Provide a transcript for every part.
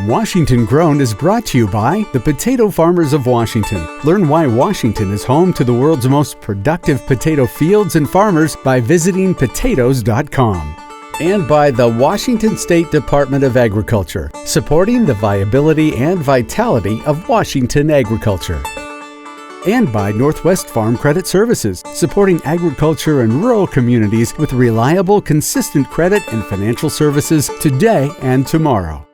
Washington Grown is brought to you by the Potato Farmers of Washington. Learn why Washington is home to the world's most productive potato fields and farmers by visiting potatoes.com. And by the Washington State Department of Agriculture, supporting the viability and vitality of Washington agriculture. And by Northwest Farm Credit Services, supporting agriculture and rural communities with reliable, consistent credit and financial services today and tomorrow.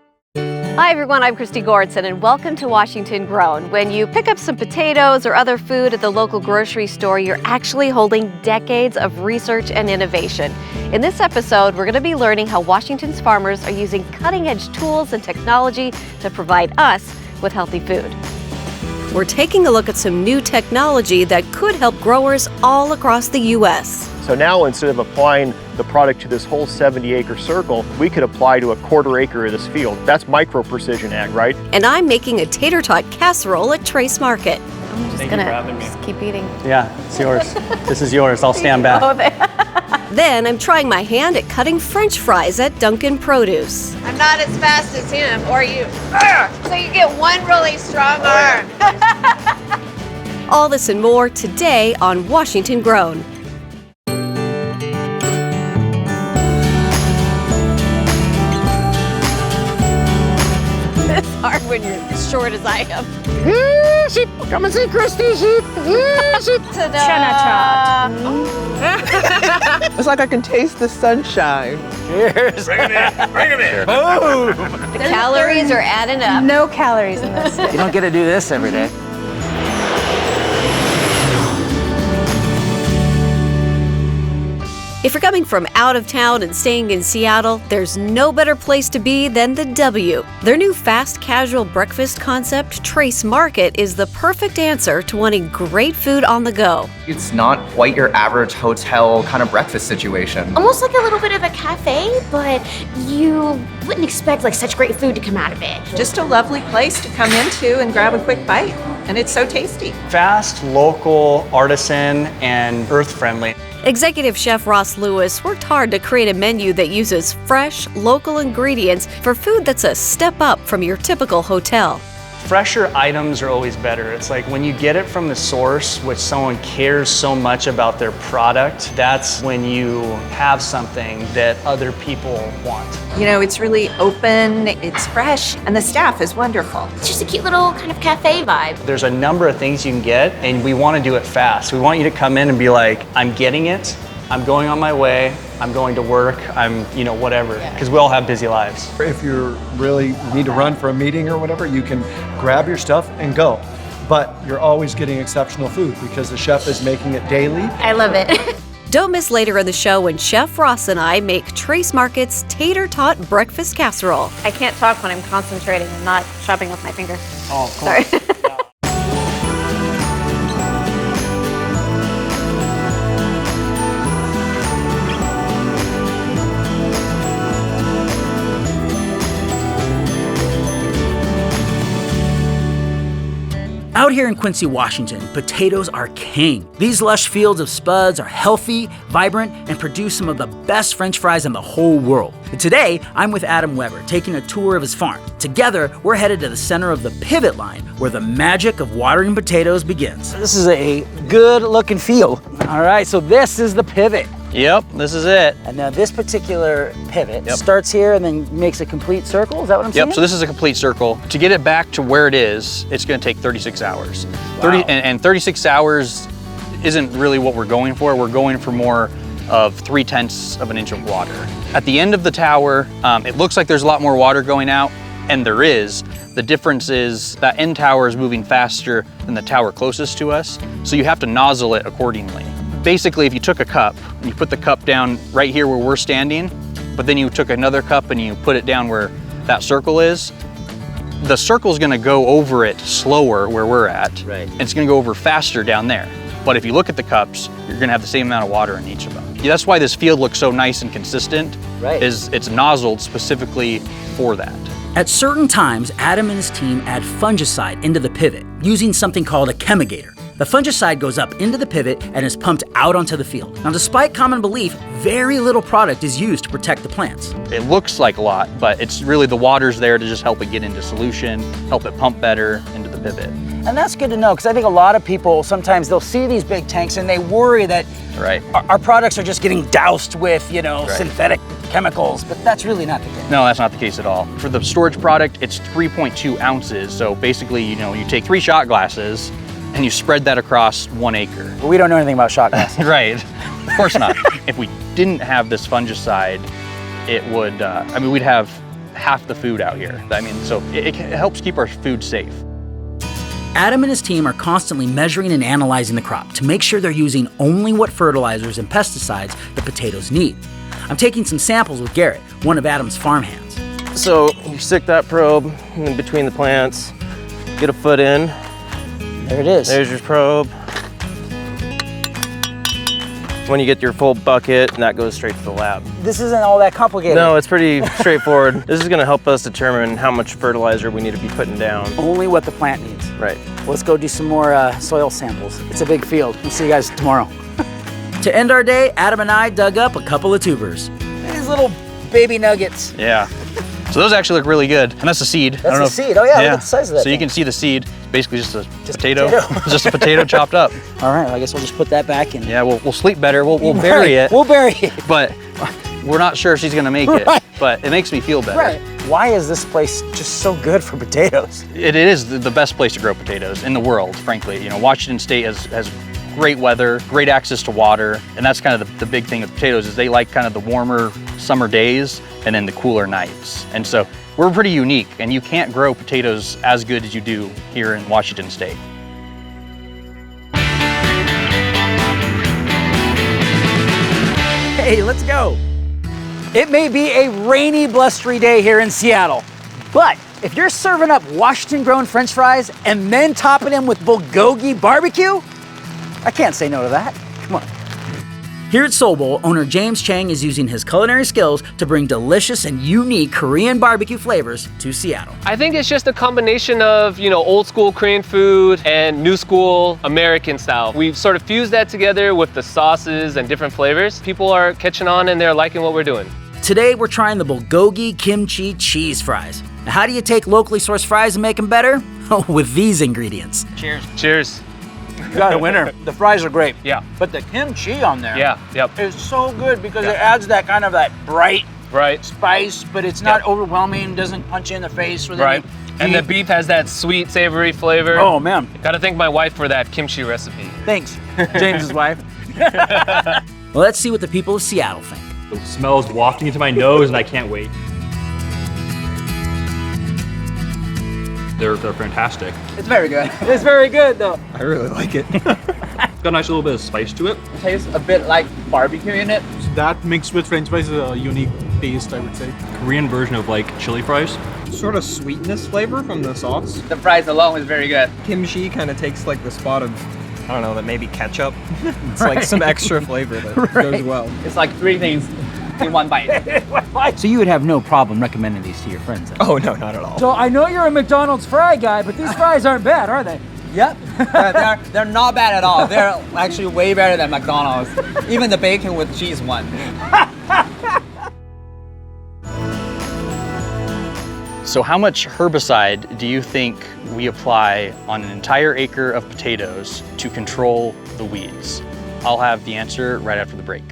Hi everyone, I'm Christy Gordson and welcome to Washington Grown. When you pick up some potatoes or other food at the local grocery store, you're actually holding decades of research and innovation. In this episode, we're going to be learning how Washington's farmers are using cutting-edge tools and technology to provide us with healthy food. We're taking a look at some new technology that could help growers all across the U.S. So now instead of applying the product to this whole 70-acre circle, we could apply to a quarter acre of this field. That's micro precision ag, right? And I'm making a tater tot casserole at Trace Market. I'm just gonna keep eating. Yeah, it's yours. This is yours. I'll stand back. Then I'm trying my hand at cutting French fries at Duncan Produce. I'm not as fast as him or you. So you get one really strong arm. All this and more today on Washington Grown. It's hard when you're as short as I am. Come and see Christy. Ta-da! It's like I can taste the sunshine. Cheers. Bring him in. Bring him in. Boom. The calories are adding up. No calories in this. You don't get to do this every day. If you're coming from out of town and staying in Seattle, there's no better place to be than the W. Their new fast casual breakfast concept, Trace Market, is the perfect answer to wanting great food on the go. It's not quite your average hotel kind of breakfast situation. Almost like a little bit of a cafe, but you wouldn't expect like such great food to come out of it. Just a lovely place to come into and grab a quick bite. And it's so tasty. Fast, local, artisan, and earth-friendly. Executive Chef Ross Lewis worked hard to create a menu that uses fresh, local ingredients for food that's a step up from your typical hotel. Fresher items are always better. It's like when you get it from the source, which someone cares so much about their product, that's when you have something that other people want. You know, it's really open, it's fresh, and the staff is wonderful. It's just a cute little kind of cafe vibe. There's a number of things you can get, and we want to do it fast. We want you to come in and be like, I'm getting it, I'm going on my way, I'm going to work, I'm, whatever, because we all have busy lives. If you really need to run for a meeting or whatever, you can grab your stuff and go. But you're always getting exceptional food because the chef is making it daily. I love it. Don't miss later in the show when Chef Ross and I make Trace Market's Tater Tot Breakfast Casserole. I can't talk when I'm concentrating and not chopping with my finger. Oh, of course. Sorry. Out here in Quincy, Washington, potatoes are king. These lush fields of spuds are healthy, vibrant, and produce some of the best French fries in the whole world. And today, I'm with Adam Weber, taking a tour of his farm. Together, we're headed to the center of the pivot line, where the magic of watering potatoes begins. This is a good looking field. All right, so this is the pivot. Yep, this is it. And now this particular pivot starts here and then makes a complete circle, is that what I'm saying? Yep, so this is a complete circle. To get it back to where it is, it's gonna take 36 hours. Wow. And 36 hours isn't really what we're going for. We're going for more of 3/10 of an inch of water. At the end of the tower, it looks like there's a lot more water going out, and there is. The difference is that end tower is moving faster than the tower closest to us, so you have to nozzle it accordingly. Basically, if you took a cup and you put the cup down right here where we're standing, but then you took another cup and you put it down where that circle is, the circle's gonna go over it slower where we're at. Right. And it's gonna go over faster down there. But if you look at the cups, you're gonna have the same amount of water in each of them. Yeah, that's why this field looks so nice and consistent, is it's nozzled specifically for that. At certain times, Adam and his team add fungicide into the pivot using something called a chemigator. The fungicide goes up into the pivot and is pumped out onto the field. Now, despite common belief, very little product is used to protect the plants. It looks like a lot, but it's really the water's there to just help it get into solution, help it pump better into the pivot. And that's good to know, because I think a lot of people, sometimes they'll see these big tanks and they worry that our products are just getting doused with, synthetic chemicals, but that's really not the case. No, that's not the case at all. For the storage product, it's 3.2 ounces. So basically, you take 3 shot glasses and you spread that across 1 acre. But we don't know anything about shot glasses. Right, of course not. If we didn't have this fungicide, it would, we'd have half the food out here. So it helps keep our food safe. Adam and his team are constantly measuring and analyzing the crop to make sure they're using only what fertilizers and pesticides the potatoes need. I'm taking some samples with Garrett, one of Adam's farm hands. So you stick that probe in between the plants, get a foot in. There it is. There's your probe. When you get your full bucket, and that goes straight to the lab. This isn't all that complicated. No, it's pretty straightforward. This is gonna help us determine how much fertilizer we need to be putting down. Only what the plant needs. Right. Let's go do some more soil samples. It's a big field. We'll see you guys tomorrow. To end our day, Adam and I dug up a couple of tubers. These little baby nuggets. Yeah. So those actually look really good. And that's the seed. That's the seed. Oh yeah, look at the size of that So you thing. can see the seed. It's basically just a potato. Just a potato chopped up. All right, well, I guess we'll just put that back in. Yeah, we'll sleep better. We'll bury it. We'll bury it. But we're not sure if she's gonna make it. But it makes me feel better. Right. Why is this place just so good for potatoes? It is the best place to grow potatoes in the world, frankly. Washington State has great weather, great access to water, and that's kind of the big thing with potatoes is they like kind of the warmer summer days and then the cooler nights. And so we're pretty unique, and you can't grow potatoes as good as you do here in Washington State. Hey, let's go. It may be a rainy, blustery day here in Seattle, but if you're serving up Washington-grown French fries and then topping them with bulgogi barbecue, I can't say no to that. Come on. Here at Soul Bowl, owner James Chang is using his culinary skills to bring delicious and unique Korean barbecue flavors to Seattle. I think it's just a combination of, old school Korean food and new school American style. We've sort of fused that together with the sauces and different flavors. People are catching on and they're liking what we're doing. Today, we're trying the bulgogi kimchi cheese fries. Now, how do you take locally sourced fries and make them better? Oh, with these ingredients. Cheers. Cheers. You got a winner. The fries are great. Yeah. But the kimchi on there yep. is so good because it adds that kind of that bright spice, but it's not overwhelming, doesn't punch you in the face with any And the beef has that sweet, savory flavor. Oh, man. Gotta thank my wife for that kimchi recipe. Thanks, James's wife. Well, let's see what the people of Seattle think. The smell is wafting into my nose and I can't wait. They're fantastic. It's very good. It's very good, though. I really like it. It's got a nice little bit of spice to it. It tastes a bit like barbecue in it. That mixed with French fries is a unique taste, I would say. Korean version of like chili fries. Sort of sweetness flavor from the sauce. The fries alone is very good. Kimchi kind of takes like the spot of, I don't know, that maybe ketchup. It's like some extra flavor that goes well. It's like 3 things in one bite. So you would have no problem recommending these to your friends? Then? Oh, no, not at all. So I know you're a McDonald's fry guy, but these fries aren't bad, are they? Yep, they're not bad at all. They're actually way better than McDonald's. Even the bacon with cheese one. So how much herbicide do you think we apply on an entire acre of potatoes to control the weeds? I'll have the answer right after the break.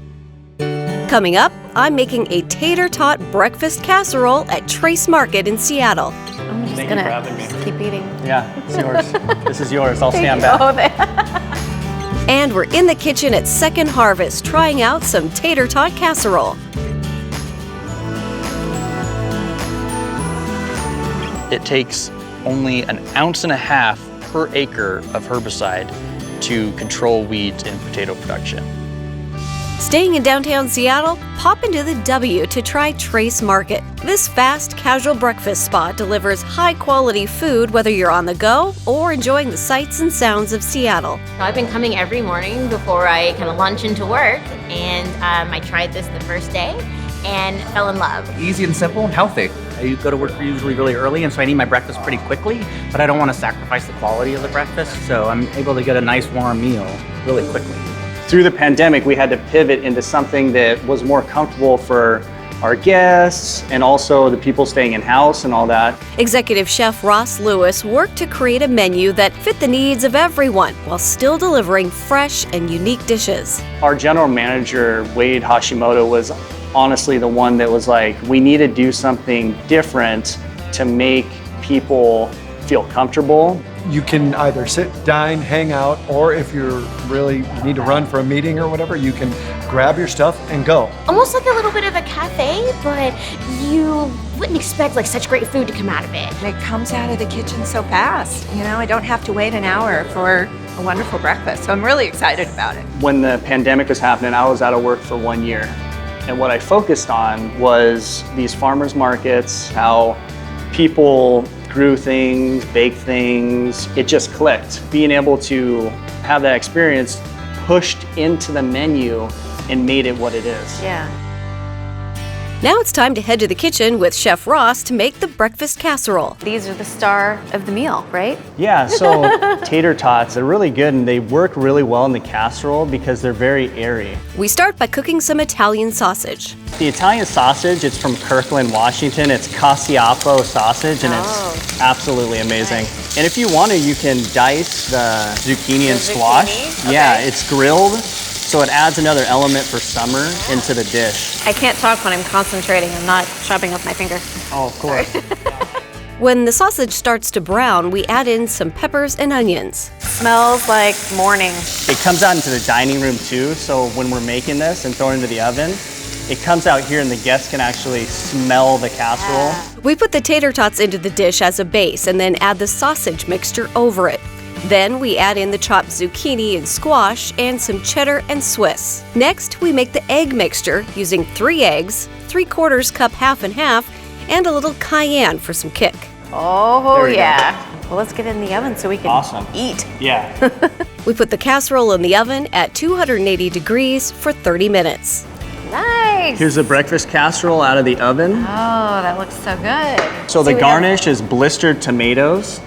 Coming up, I'm making a tater tot breakfast casserole at Trace Market in Seattle. I'm just gonna keep eating. Yeah, it's yours. This is yours. I'll Thank stand you. back. And we're in the kitchen at Second Harvest trying out some tater tot casserole. It takes only 1.5 ounces per acre of herbicide to control weeds in potato production. Staying in downtown Seattle, pop into the W to try Trace Market. This fast, casual breakfast spot delivers high-quality food whether you're on the go or enjoying the sights and sounds of Seattle. I've been coming every morning before I kind of lunch into work, and I tried this the first day and fell in love. Easy and simple and healthy. I I go to work usually really early, and so I need my breakfast pretty quickly, but I don't want to sacrifice the quality of the breakfast, so I'm able to get a nice warm meal really quickly. Through the pandemic, we had to pivot into something that was more comfortable for our guests and also the people staying in-house and all that. Executive Chef Ross Lewis worked to create a menu that fit the needs of everyone while still delivering fresh and unique dishes. Our general manager, Wade Hashimoto, was honestly the one that was like, we need to do something different to make people feel comfortable. You can either sit, dine, hang out, or if you need to run for a meeting or whatever, you can grab your stuff and go. Almost like a little bit of a cafe, but you wouldn't expect like such great food to come out of it. It comes out of the kitchen so fast. You know, I don't have to wait an hour for a wonderful breakfast. So I'm really excited about it. When the pandemic was happening, I was out of work for 1 year. And what I focused on was these farmers markets, how people grew things, baked things. It just clicked. Being able to have that experience pushed into the menu and made it what it is. Yeah. Now it's time to head to the kitchen with Chef Ross to make the breakfast casserole. These are the star of the meal, right? Yeah, so tater tots, they're really good and they work really well in the casserole because they're very airy. We start by cooking some Italian sausage. The Italian sausage, it's from Kirkland, Washington. It's casserole sausage and it's absolutely amazing. Nice. And if you want to, you can dice the zucchini and squash. Okay. Yeah, it's grilled. So it adds another element for summer into the dish. I can't talk when I'm concentrating. I'm not chopping with my finger. Oh, of course. When the sausage starts to brown, we add in some peppers and onions. Smells like morning. It comes out into the dining room too, so when we're making this and throwing it into the oven, it comes out here and the guests can actually smell the casserole. We put the tater tots into the dish as a base and then add the sausage mixture over it. Then we add in the chopped zucchini and squash and some cheddar and Swiss. Next, we make the egg mixture using 3 eggs, 3/4 cup half and half, and a little cayenne for some kick. Oh yeah. Well, let's get it in the oven so we can eat. Yeah. We put the casserole in the oven at 280 degrees for 30 minutes. Nice. Here's the breakfast casserole out of the oven. Oh, that looks so good. So the garnish is blistered tomatoes,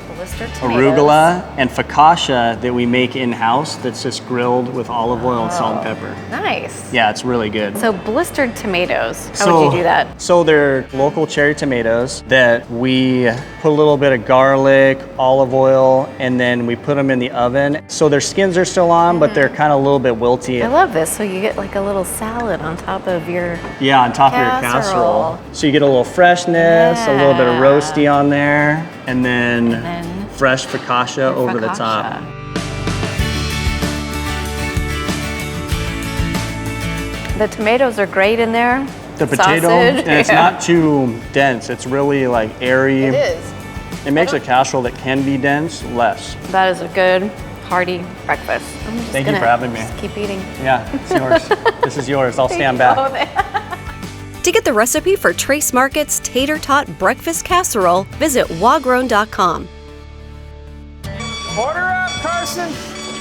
arugula, and focaccia that we make in-house that's just grilled with olive oil and salt and pepper. Nice. Yeah, it's really good. So blistered tomatoes, how would you do that? So they're local cherry tomatoes that we put a little bit of garlic, olive oil, and then we put them in the oven. So their skins are still on, but they're kind of a little bit wilty. I love this. So you get like a little salad on top of your on top of your casserole. So you get a little freshness, a little bit of roasty on there, and then fresh focaccia over the top. The tomatoes are great in there. The potato, and it's not too dense. It's really like airy. It is. It makes a casserole that can be dense less. That is a good, hearty breakfast. I'm just Thank you for having me. Keep eating. Yeah, it's yours. This is yours. I'll stand back. To get the recipe for Trace Market's Tater Tot Breakfast Casserole, visit wagrown.com. Order up, Carson!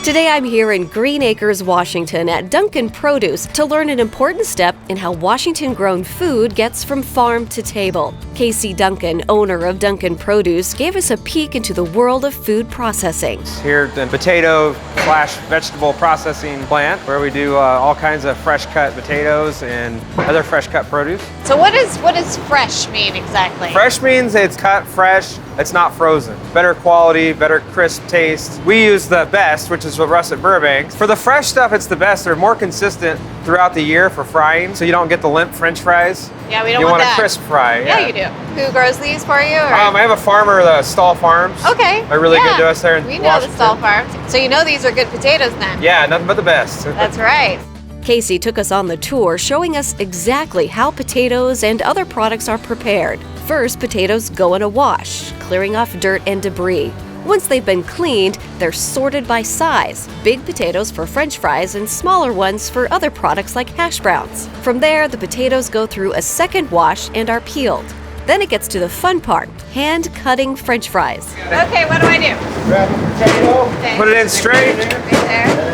Today I'm here in Green Acres, Washington at Duncan Produce to learn an important step in how Washington-grown food gets from farm to table. Casey Duncan, owner of Duncan Produce, gave us a peek into the world of food processing. Here at the potato/vegetable processing plant where we do all kinds of fresh cut potatoes and other fresh cut produce. So what does fresh mean exactly? Fresh means it's cut fresh, it's not frozen. Better quality, better crisp taste. We use the best, which is what Russet Burbank. For the fresh stuff, it's the best. They're more consistent throughout the year for frying, so you don't get the limp French fries. Yeah, we don't want that. a crisp fry. Yeah, you do. Who grows these for you? Or? I have a farmer, the Stall Farms. Okay. They're really good to us there in We know Washington. the Stall Farms. So you know these are good potatoes then? Yeah, nothing but the best. That's right. Casey took us on the tour, showing us exactly how potatoes and other products are prepared. First, potatoes go in a wash, clearing off dirt and debris. Once they've been cleaned, they're sorted by size. Big potatoes for French fries and smaller ones for other products like hash browns. From there, the potatoes go through a second wash and are peeled. Then it gets to the fun part, hand-cutting French fries. Okay, what do I do? Grab a potato, put it in straight. Right there.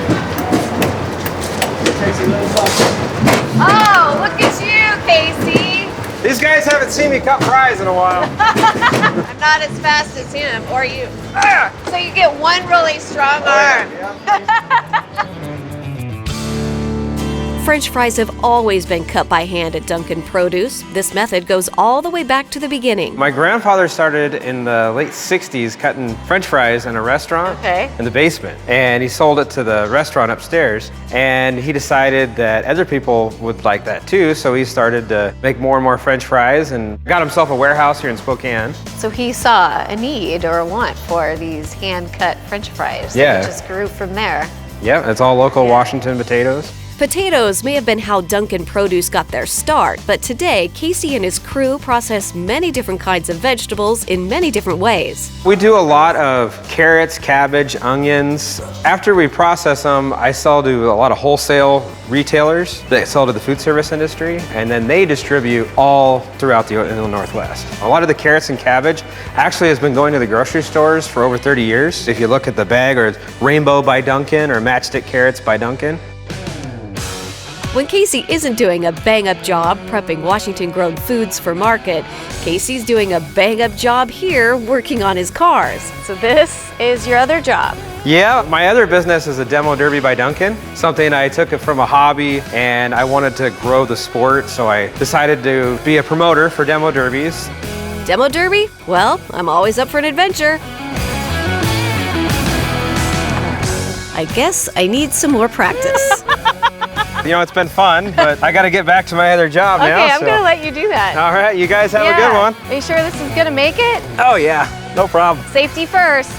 Oh, look at you, Casey. These guys haven't seen me cut fries in a while. I'm not as fast as him, or you. So you get one really strong arm. French fries have always been cut by hand at Duncan Produce. This method goes all the way back to the beginning. My grandfather started in the late 60s cutting French fries in a restaurant in the basement. And he sold it to the restaurant upstairs. And he decided that other people would like that too. So he started to make more and more French fries and got himself a warehouse here in Spokane. So he saw a need or a want for these hand-cut French fries. Yeah. It just grew from there. Yeah, it's all local Washington potatoes. Potatoes may have been how Duncan Produce got their start, but today, Casey and his crew process many different kinds of vegetables in many different ways. We do a lot of carrots, cabbage, onions. After we process them, I sell to a lot of wholesale retailers that sell to the food service industry, and then they distribute all throughout the Northwest. A lot of the carrots and cabbage actually has been going to the grocery stores for over 30 years. If you look at the bag, or Rainbow by Duncan or Matchstick Carrots by Duncan. When Casey isn't doing a bang-up job prepping Washington-grown foods for market, Casey's doing a bang-up job here working on his cars. So this is your other job. Yeah, my other business is a demo derby by Duncan. Something I took it from a hobby and I wanted to grow the sport, so I decided to be a promoter for demo derbies. Demo derby? Well, I'm always up for an adventure. I guess I need some more practice. You know, it's been fun, but I got to get back to my other job now. Okay, I'm going to let you do that. All right, you guys have a good one. Are you sure this is going to make it? Oh yeah, no problem. Safety first.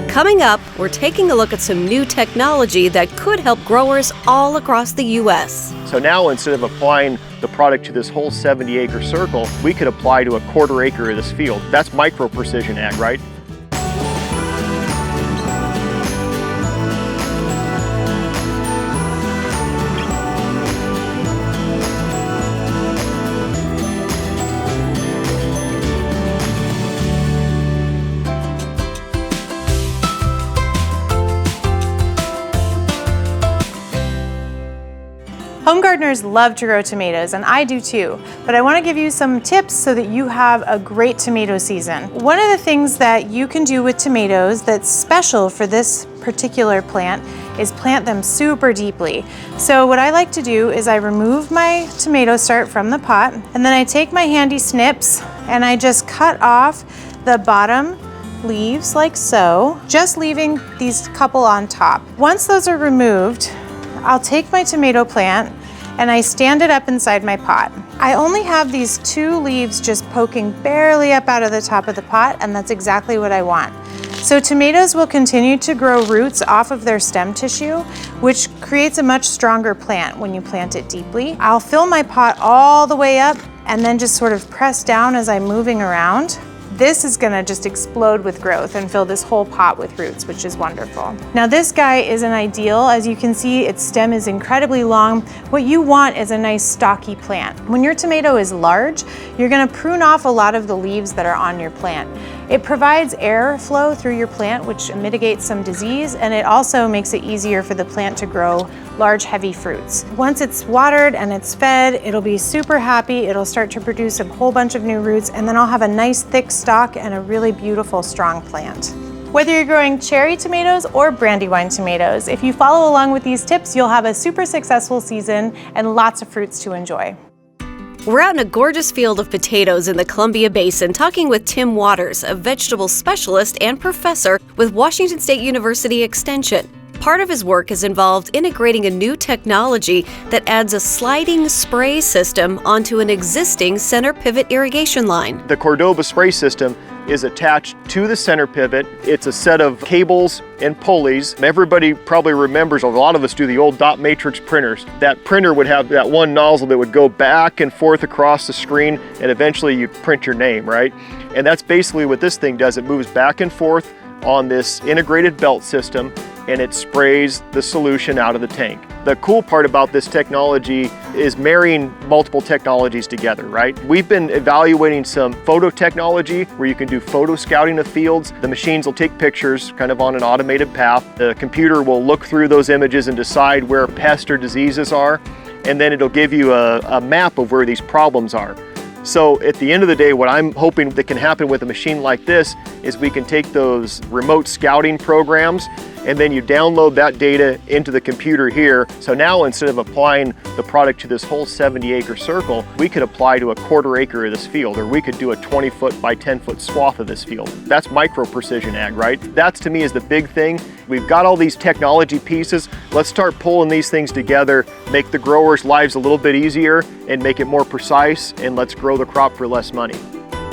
Coming up, we're taking a look at some new technology that could help growers all across the U.S. So now instead of applying the product to this whole 70-acre circle, we could apply to a quarter acre of this field. That's micro precision ag, right? Home gardeners love to grow tomatoes, and I do too, but I want to give you some tips so that you have a great tomato season. One of the things that you can do with tomatoes that's special for this particular plant is plant them super deeply. So what I like to do is I remove my tomato start from the pot, and then I take my handy snips and I just cut off the bottom leaves like so, just leaving these couple on top. Once those are removed, I'll take my tomato plant and I stand it up inside my pot. I only have these two leaves just poking barely up out of the top of the pot, and that's exactly what I want. So tomatoes will continue to grow roots off of their stem tissue, which creates a much stronger plant when you plant it deeply. I'll fill my pot all the way up and then just sort of press down as I'm moving around. This is gonna just explode with growth and fill this whole pot with roots, which is wonderful. Now this guy isn't ideal. As you can see, its stem is incredibly long. What you want is a nice stocky plant. When your tomato is large, you're gonna prune off a lot of the leaves that are on your plant. It provides air flow through your plant, which mitigates some disease, and it also makes it easier for the plant to grow large, heavy fruits. Once it's watered and it's fed, it'll be super happy. It'll start to produce a whole bunch of new roots, and then I'll have a nice thick stalk and a really beautiful, strong plant. Whether you're growing cherry tomatoes or brandywine tomatoes, if you follow along with these tips, you'll have a super successful season and lots of fruits to enjoy. We're out in a gorgeous field of potatoes in the Columbia Basin talking with Tim Waters, a vegetable specialist and professor with Washington State University Extension. Part of his work has involved integrating a new technology that adds a sliding spray system onto an existing center pivot irrigation line. The Cordoba spray system is attached to the center pivot. It's a set of cables and pulleys. Everybody probably remembers, a lot of us do, the old dot matrix printers. That printer would have that one nozzle that would go back and forth across the screen, and eventually you print your name, right? And that's basically what this thing does. It moves back and forth on this integrated belt system. and it sprays the solution out of the tank. The cool part about this technology is marrying multiple technologies together, right? We've been evaluating some photo technology where you can do photo scouting of fields. The machines will take pictures kind of on an automated path. The computer will look through those images and decide where pests or diseases are, and then it'll give you a map of where these problems are. So at the end of the day, what I'm hoping that can happen with a machine like this is we can take those remote scouting programs and then you download that data into the computer here. So now instead of applying the product to this whole 70-acre circle, we could apply to a 1/4 acre of this field, or we could do a 20-foot by 10-foot swath of this field. That's micro precision ag, right? That's to me is the big thing. We've got all these technology pieces. Let's start pulling these things together, make the growers' lives a little bit easier and make it more precise, and let's grow the crop for less money.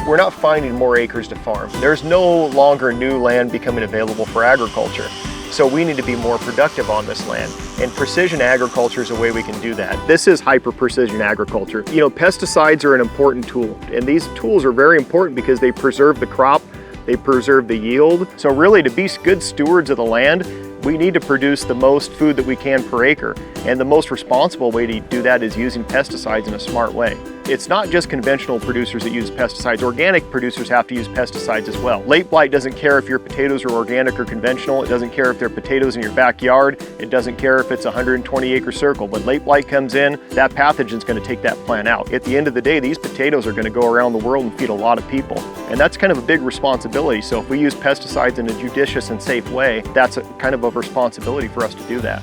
We're not finding more acres to farm. There's no longer new land becoming available for agriculture. So we need to be more productive on this land. And precision agriculture is a way we can do that. This is hyper-precision agriculture. You know, pesticides are an important tool. And these tools are very important because they preserve the crop, they preserve the yield. So really, to be good stewards of the land, we need to produce the most food that we can per acre. And the most responsible way to do that is using pesticides in a smart way. It's not just conventional producers that use pesticides. Organic producers have to use pesticides as well. Late blight doesn't care if your potatoes are organic or conventional. It doesn't care if they're potatoes in your backyard. It doesn't care if it's a 120-acre circle. When late blight comes in, that pathogen's going to take that plant out. At the end of the day, these potatoes are going to go around the world and feed a lot of people. And that's kind of a big responsibility. So if we use pesticides in a judicious and safe way, that's a kind of a responsibility for us to do that.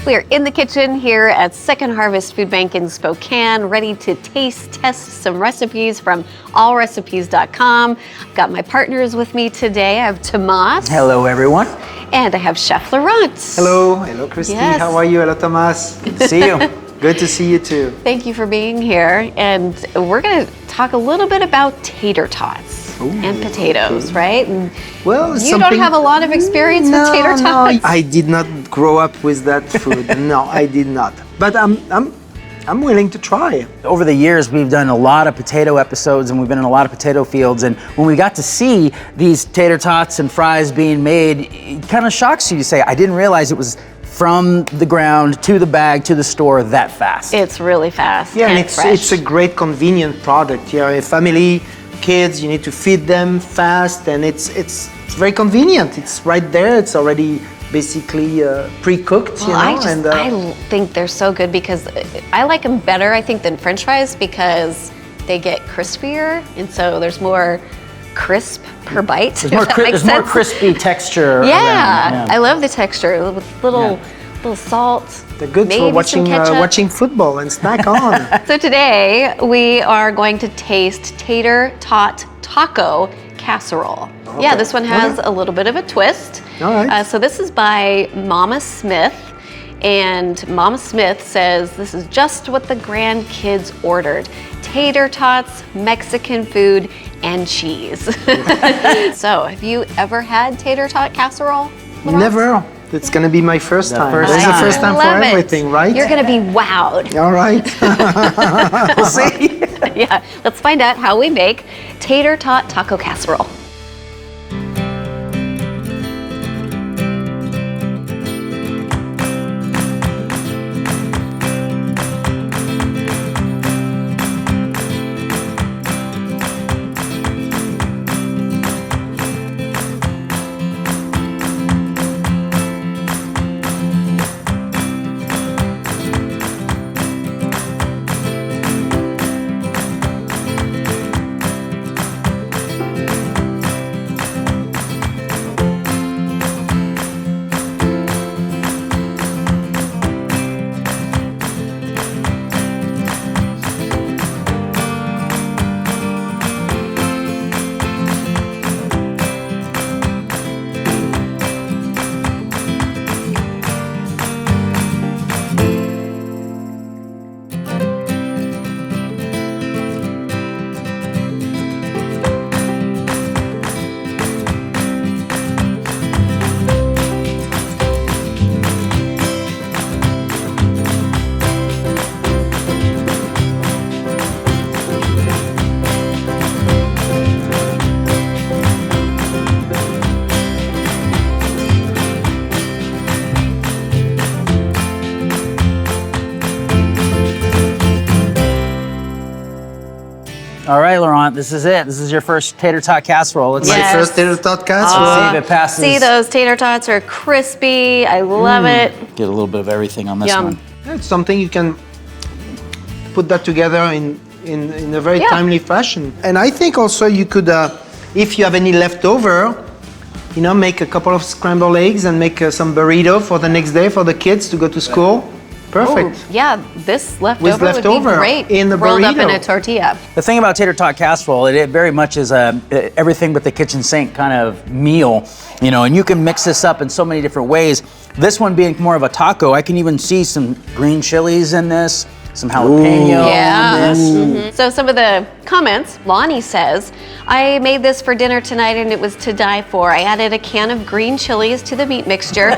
We are in the kitchen here at Second Harvest Food Bank in Spokane, ready to taste test some recipes from allrecipes.com. I've got my partners with me today. I have Tomas. Hello, everyone. And I have Chef Laurent. Hello, Christy. Yes. How are you? Hello, Tomas. Good to see you. Good to see you too. Thank you for being here. And we're going to talk a little bit about tater tots. Ooh, and potatoes, right? And well, you don't have a lot of experience with tater tots. No, I did not grow up with that food. No, I did not. But I'm willing to try. Over the years, we've done a lot of potato episodes and we've been in a lot of potato fields. And when we got to see these tater tots and fries being made, it kind of shocks you to say, I didn't realize it was from the ground to the bag to the store that fast. It's really fast. Yeah, and it's a great convenient product. You know, a family, kids, you need to feed them fast, and it's very convenient. It's right there. It's already basically pre-cooked. Well, I think they're so good because I like them better, I think, than French fries because they get crispier, and so there's more crisp per bite. There's more crispy texture. Yeah, I love the texture with little salt. They're good for watching football and snack on. So today we are going to taste Tater Tot Taco Casserole. Okay. Yeah, this one has a little bit of a twist. All right. So this is by Mama Smith. And Mama Smith says this is just what the grandkids ordered. Tater tots, Mexican food, and cheese. So have you ever had tater tot casserole, Laurent? Never. It's going to be my first time. First It's the time. first time for everything, right? You're going to be wowed. All right. We'll see. Yeah, let's find out how we make tater tot taco casserole. All right, Laurent, this is it. This is your first tater tot casserole. Let's My first tater tot casserole. Let's see if it passes. See, those tater tots are crispy. I love it. Get a little bit of everything on this Yum. one. It's something you can put that together in a very timely fashion. And I think also you could, if you have any leftover, you know, make a couple of scrambled eggs and make some burrito for the next day for the kids to go to school. Perfect. Oh, yeah, this leftover With leftover would be great in the rolled up in burrito. a tortilla. The thing about tater tot casserole, it very much is a everything but the kitchen sink kind of meal, you know, and you can mix this up in so many different ways. This one being more of a taco, I can even see some green chilies in this, some jalapeno in this. So some of the comments, Lonnie says, I made this for dinner tonight and it was to die for. I added a can of green chilies to the meat mixture.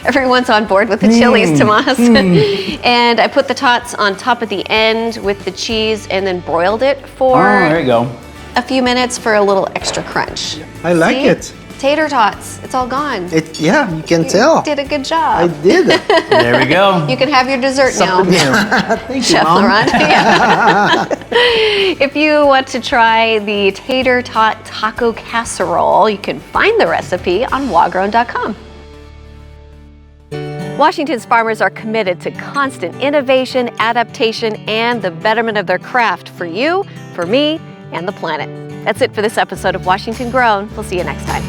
Everyone's on board with the chilies, Tomas. And I put the tots on top at the end with the cheese and then broiled it for there you go. a few minutes for a little extra crunch. I like See? it. Tater tots, it's all gone. Yeah, you can tell. You did a good job. I did. There we go. You can have your dessert Something now. Thank you, Chef Mom. Laurent. Yeah. If you want to try the tater tot taco casserole, you can find the recipe on wagrown.com. Washington's farmers are committed to constant innovation, adaptation, and the betterment of their craft for you, for me, and the planet. That's it for this episode of Washington Grown. We'll see you next time.